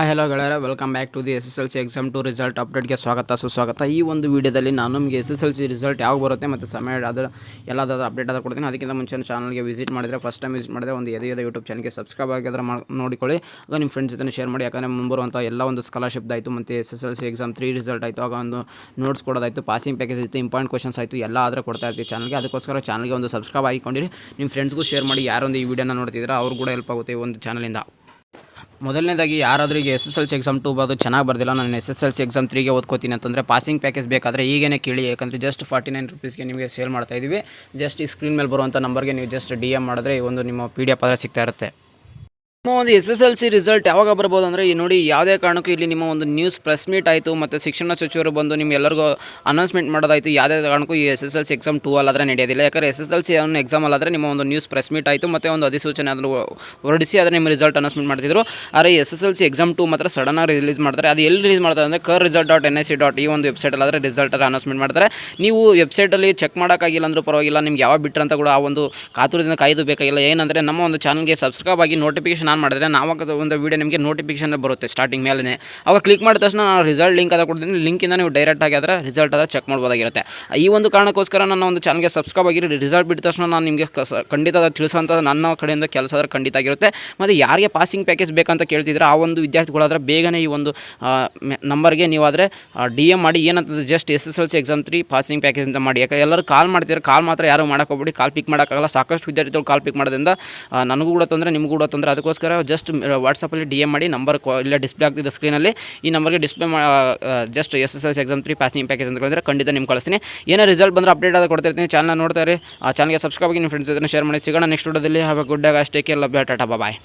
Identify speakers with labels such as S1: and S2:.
S1: Hello ಗೆಳೆಯರೆ, welcome back to the SSLC exam 2 result ಅಪ್ಡೇಟ್ಗೆ ಸುಸ್ವಾಗತ. ಈ ಒಂದು ವಿಡಿಯೋದಲ್ಲಿ ನಾನು ನಿಮಗೆ SSLC ರಿಸಲ್ಟ್ ಯಾವಾಗ ಬರುತ್ತೆ ಮತ್ತು ಸಮಯ ಅದರ ಎಲ್ಲದಾದ್ರೂ ಅಪ್ಡೇಟ್ ಆದ ಕೊಡ್ತೀನಿ. ಅದಕ್ಕಿಂತ ಮುಂಚೆ ಚಾನಲ್ಗೆ ವಿಸಿಟ್ ಮಾಡಿದರೆ ಫಸ್ಟ್ ಟೈಮ್ ವಿಸಿಟ್ ಮಾಡಿದರೆ ಒಂದು ಎದೆ ಯೂಟ್ಯೂಬ್ ಚಾನಲ್ಗೆ ಸಬ್ಸ್ಕ್ರೈಬ್ ಆಗಿದ್ರೆ ನೋಡಿಕೊಳ್ಳಿ. ಆಗ ನಿಮ್ಮ ಫ್ರೆಂಡ್ಸ್ ಜೊತೆ ಶೇರ್ ಮಾಡಿ. ಯಾಕಂದರೆ ಮುಂಬರುವಂಥ ಎಲ್ಲ ಒಂದು ಸ್ಕಾಲರ್ಶಿಪ್ ಆಯಿತು ಮತ್ತು SSLC ಎಕ್ಸಾಮ್ 3 ರಿಸಲ್ಟ್ ಆಯಿತು, ಆಗ ಒಂದು ನೋಟ್ಸ್ ಕೊಡೋದಾಯಿತು, ಪಾಸಿಂಗ್ ಪ್ಯಾಕೇಜ್ ಇತ್ತು, ಇಂಪಾರ್ಟೆಂಟ್ ಕ್ವಶನ್ಸ್ ಆಯಿತು, ಎಲ್ಲ ಆದರೆ ಕೊಡ್ತಾ ಇರ್ತೀವಿ ಚಾನಲ್ಗೆ. ಅದಕ್ಕೋಸ್ಕರ ಚಾನಲ್ಗೆ ಒಂದು ಸಬ್ಸ್ಕ್ರೈಬ್ ಆಗಿಕೊಂಡಿರಿ. ನಿಮ್ಮ ಫ್ರೆಂಡ್ಸ್ಗೂ ಶೇರ್ ಮಾಡಿ. ಯಾರೊಂದು ಈ ವಿಡಿಯೋನ ನೋಡ್ತಿದ್ರೆ ಅವ್ರು ಕೂಡ ಹೆಲ್ಪ್ ಆಗುತ್ತೆ ಈ ಒಂದು ಚಾನಲಿಂದ. ಮೊದಲನೇದಾಗಿ ಯಾರಾದರೂ ಈಗ SSLC ಎಕ್ಸಾಮ್ 2 ಬರೋದು ಚೆನ್ನಾಗಿ ಬರ್ದಿಲ್ಲ, ನಾನು SSLC ಎಕ್ಸಾಮ್ 3ಗೆ ಓದ್ಕೋತೀನಿ ಅಂತಂದರೆ ಪಾಸಿಂಗ್ ಪ್ಯಾಕೇಜ್ ಬೇಕಾದರೆ ಈಗೇನೆ ಕೇಳಿ. ಯಾಕಂದರೆ ಜಸ್ಟ್ 49 ರುಪೀಸ್ಗೆ ನಿಮಗೆ ಸೇಲ್ ಮಾಡ್ತಾಯಿದ್ದೀವಿ. ಜಸ್ಟ್ ಈ ಸ್ಕ್ರೀನ್ ಮೇಲೆ ಬರುವಂಥ ನಂಬರ್ಗೆ ನೀವು ಜಸ್ಟ್ DM ಮಾಡಿದ್ರೆ ಈ ಒಂದು ನಿಮ್ಮ PDF ಆದರೆ ಸಿಗ್ತಾ ಇರುತ್ತೆ. ನಿಮ್ಮ ಒಂದು SSLC ರಿಸಲ್ಟ್ ಯಾವಾಗ ಬರ್ಬೋದು ಅಂದರೆ ಈ ನೋಡಿ, ಯಾವುದೇ ಕಾರಣಕ್ಕೂ ಇಲ್ಲಿ ನಿಮ್ಮ ಒಂದು ನ್ಯೂಸ್ ಪ್ರೆಸ್ ಮೀಟ್ ಆಯಿತು ಮತ್ತು ಶಿಕ್ಷಣ ಸಚಿವರು ಬಂದು ನಿಮ್ಗೆಲ್ಲರಿಗೂ ಅನೌನ್ಸ್ಮೆಂಟ್ ಮಾಡೋದಾಯಿತು. ಯಾವುದೇ ಕಾರಣಕ್ಕೂ ಈ SSLC ಎಕ್ಸಾಮ್ 2 ಅಲ್ಲಾದರೆ ನಡೆಯೋದಿಲ್ಲ. ಯಾಕಂದರೆ SSLC ಎಕ್ಸಾಮ್ ಅಲ್ಲಾದರೆ ನಿಮ್ಮ ಒಂದು ನ್ಯೂಸ್ ಪ್ರೆಸ್ ಮೀಟ್ ಆಯಿತು ಮತ್ತು ಒಂದು ಅಧಿಸೂಚನೆ ಅದನ್ನು ಹೊರಡಿಸಿ ಅದರ ನಿಮ್ಮ ರಿಸಲ್ಟ್ ಅನೌನ್ಸ್ಮೆಂಟ್ ಮಾಡ್ತಿದ್ರು. ಆದರೆ SSLC ಎಕ್ಸಾಮ್ 2 ಮಾತ್ರ ಸಡನ್ನಾಗಿ ರಿಲೀಸ್ ಮಾಡ್ತಾರೆ. ಅದು ಎಲ್ಲಿ ರಿಲೀಸ್ ಮಾಡ್ತಾರೆ ಅಂದರೆ KRResult.nic. ಈ ಒಂದು ವೆಬ್ಸೈಟಲ್ಲಿ ಆದರೆ ರಿಸಲ್ಟ್ ಅನೌನ್ಸ್ಮೆಂಟ್ ಮಾಡ್ತಾರೆ. ನೀವು ವೆಬ್ಸೈಟಲ್ಲಿ ಚೆಕ್ ಮಾಡೋಕ್ಕಾಗಿಲ್ಲ ಅಂದರೂ ಪರವಾಗಿಲ್ಲ, ನಿಮ್ಗೆ ಯಾವಾಗ ಬಿಟ್ಟರೆ ಅಂತ ಕೂಡ ಆ ಒಂದು ಕಾತುರದಿಂದ ಕಾಯ್ದು ಬೇಕಾಗಿಲ್ಲ. ಏನಂದರೆ ನಮ್ಮ ಒಂದು ಚಾನಲ್ಗೆ ಸಬ್ಸ್ಕ್ರೈಬ್ ಆಗಿ ನೋಟಿಫಿಕೇಶನ್ ಆನ್ ಮಾಡಿದ್ರೆ ನಾವಾಗ ಒಂದು ವೀಡಿಯೋ ನಿಮಗೆ ನೋಟಿಫಿಕೇಶನ್ ಬರುತ್ತೆ ಸ್ಟಾರ್ಟಿಂಗ್ ಮೇಲೆ. ಅವಾಗ ಕ್ಲಿಕ್ ಮಾಡಿದ ತಕ್ಷಣ ನಾನು ರಿಸಲ್ಟ್ ಲಿಂಕ್ ಅದ ಕೊಡ್ತೀನಿ. ಲಿಂಕಿಂದ ನೀವು ಡೈರೆಕ್ಟ್ ಆಗಿ ಅದರ ರಿಸಲ್ಟ್ ಅದ ಚೆಕ್ ಮಾಡ್ಬೋದಾಗಿರುತ್ತೆ. ಈ ಒಂದು ಕಾರಣಕ್ಕೋಸ್ಕರ ನನ್ನ ಒಂದು ಚಾನಲ್ಗೆ ಸಬ್ಸ್ಕ್ರೈಬ್ ಆಗಿರಿ. ರಿಸಲ್ಟ್ ಬಿಟ್ಟ ತಕ್ಷಣ ನಾನು ನಿಮಗೆ ಖಂಡಿತ ತಿಳಿಸೋಂಥ ನನ್ನ ಕಡೆಯಿಂದ ಕೆಲಸ ಆದರೆ ಖಂಡಿತ ಆಗಿರುತ್ತೆ. ಮತ್ತು ಯಾರಿಗೆ ಪಾಸಿಂಗ್ ಪ್ಯಾಕೇಜ್ ಬೇಕಂತ ಕೇಳ್ತಿದ್ರೆ ಆ ಒಂದು ವಿದ್ಯಾರ್ಥಿಗಳಾದರೆ ಬೇಗನೆ ಈ ಒಂದು ನಂಬರ್ಗೆ ನೀವಾದರೆ DM ಮಾಡಿ. ಏನಂತಂದರೆ just SSLC exam 3 passing package ಅಂತ ಮಾಡಿ. ಯಾಕೆ ಎಲ್ಲರೂ ಕಾಲ್ ಮಾಡ್ತಿದ್ದಾರೆ, ಕಾಲ್ ಮಾತ್ರ ಯಾರು ಮಾಡೋಕ್ಕೋಗ್ಬಿಡಿ. ಕಾಲ್ ಪಿಕ್ ಮಾಡೋಕ್ಕಾಗಲ್ಲ. ಸಾಕಷ್ಟು ವಿದ್ಯಾರ್ಥಿಗಳು ಕಾಲ್ ಪಿಕ್ ಮಾಡೋದ್ರಿಂದ ನನಗೂ ಕೂಡ ತೊಂದರೆ, ನಿಮಗೂ ಕೂಡ ತೊಂದರೆ. ಅದಕ್ಕೋಸ್ಕರ ಜಸ್ಟ್ ವಾಟ್ಸಪ್ಪಲ್ಲಿ DM ಮಾಡಿ. ನಂಬರ್ ಇಲ್ಲೇ ಡಿಸ್ಪ್ಲೇ ಆಗ್ತಿದೆ ಸ್ಕ್ರೀನಲ್ಲಿ. ಈ ನಂಬರ್ಗೆ display just SSLC exam 3 passing package ಅಂತ ಹೇಳಿದ್ರೆ ಖಂಡಿತ ನಿಮ್ಗೆ ಕಳಿಸ್ತೀನಿ. ಏನೇ ರಿಸಲ್ಟ್ ಬಂದರೆ ಅಪ್ಡೇಟ್ ಆದ ಕೊಡ್ತಿರ್ತೀನಿ. ಚಾನಲ್ ನೋಡ್ತಾರೆ, ಆ ಚಾನಲ್ಗೆ ಸಬ್ಸ್ಕ್ರೈಬ್ ಆಗಿ ನಿಮ್ಮ ಫ್ರೆಂಡ್ಸ್ ಜೊತೆ ಶೇರ್ ಮಾಡಿ. ಸಿಗೋಣ ನೆಕ್ಸ್ಟ್ ವಿಡಿಯೋದಲ್ಲಿ. Have a good day, take care, love you, tata, bye.